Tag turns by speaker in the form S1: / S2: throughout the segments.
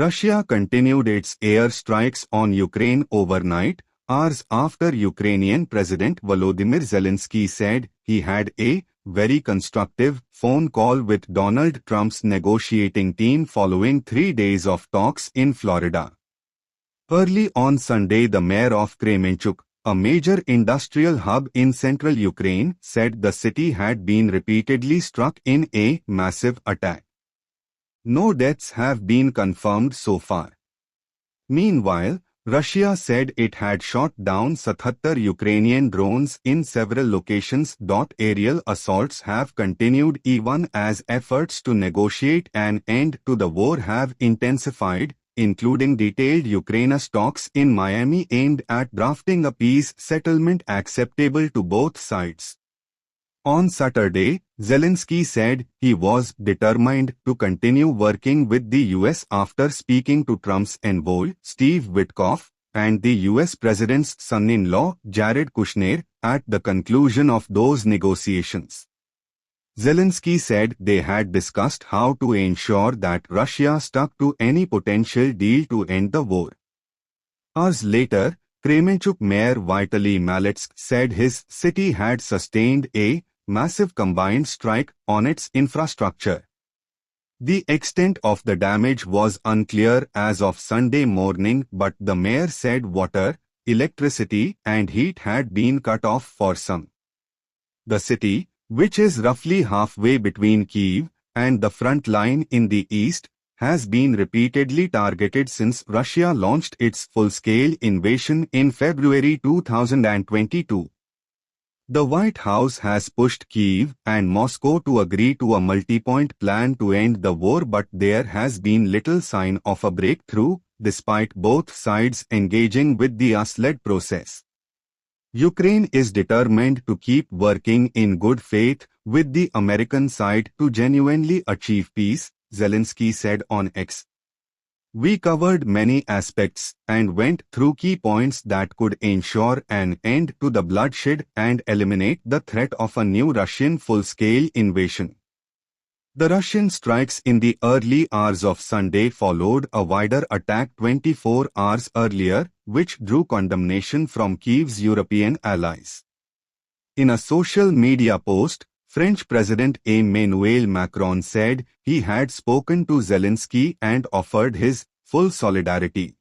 S1: Russia continued its air strikes on Ukraine overnight, hours after Ukrainian President Volodymyr Zelensky said he had a very constructive phone call with Donald Trump's negotiating team following 3 days of talks in Florida. Early on Sunday, the mayor of Kremenchuk, a major industrial hub in central Ukraine, said the city had been repeatedly struck in a massive attack. No deaths have been confirmed so far. Meanwhile, Russia said it had shot down 77 Ukrainian drones in several locations. Aerial assaults have continued even as efforts to negotiate an end to the war have intensified, including detailed Ukraine talks in Miami aimed at drafting a peace settlement acceptable to both sides. On Saturday, Zelensky said he was determined to continue working with the U.S. after speaking to Trump's envoy, Steve Witkoff, and the U.S. President's son-in-law, Jared Kushner, at the conclusion of those negotiations. Zelensky said they had discussed how to ensure that Russia stuck to any potential deal to end the war. Hours later, Kremenchuk Mayor Vitaly Malets said his city had sustained a massive combined strike on its infrastructure. The extent of the damage was unclear as of Sunday morning, but the mayor said water, electricity, and heat had been cut off for some. The city, which is roughly halfway between Kyiv and the front line in the east, has been repeatedly targeted since Russia launched its full-scale invasion in February 2022. The White House has pushed Kyiv and Moscow to agree to a multi-point plan to end the war, but there has been little sign of a breakthrough, despite both sides engaging with the US-led process. Ukraine is determined to keep working in good faith with the American side to genuinely achieve peace, Zelensky said on X. We covered many aspects and went through key points that could ensure an end to the bloodshed and eliminate the threat of a new Russian full-scale invasion. The Russian strikes in the early hours of Sunday followed a wider attack 24 hours earlier, which drew condemnation from Kyiv's European allies. In a social media post, French President Emmanuel Macron said he had spoken to Zelensky and offered his full solidarity.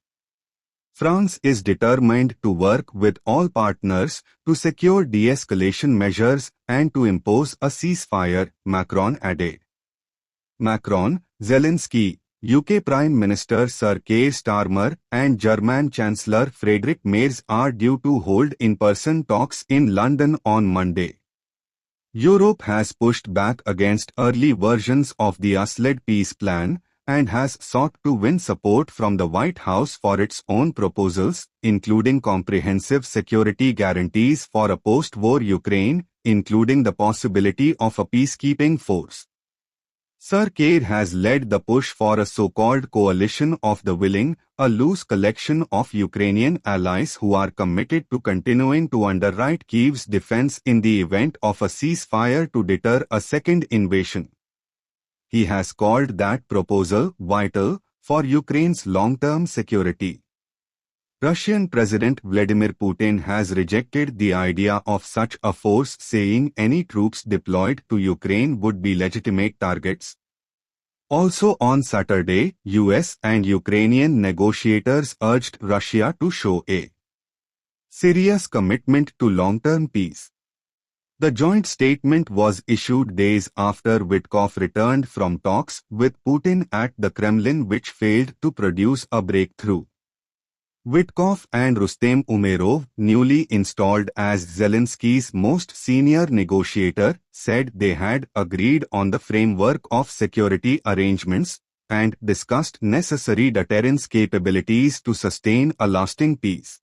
S1: France is determined to work with all partners to secure de-escalation measures and to impose a ceasefire, Macron added. Macron, Zelensky, UK Prime Minister Sir Keir Starmer and German Chancellor Friedrich Merz are due to hold in-person talks in London on Monday. Europe has pushed back against early versions of the US-led peace plan and has sought to win support from the White House for its own proposals, including comprehensive security guarantees for a post-war Ukraine, including the possibility of a peacekeeping force. Sir Keir has led the push for a so-called coalition of the willing, a loose collection of Ukrainian allies who are committed to continuing to underwrite Kyiv's defense in the event of a ceasefire to deter a second invasion. He has called that proposal vital for Ukraine's long-term security. Russian President Vladimir Putin has rejected the idea of such a force, saying any troops deployed to Ukraine would be legitimate targets. Also on Saturday, US and Ukrainian negotiators urged Russia to show a serious commitment to long-term peace. The joint statement was issued days after Witkoff returned from talks with Putin at the Kremlin, which failed to produce a breakthrough. Witkoff and Rustem Umerov, newly installed as Zelensky's most senior negotiator, said they had agreed on the framework of security arrangements and discussed necessary deterrence capabilities to sustain a lasting peace.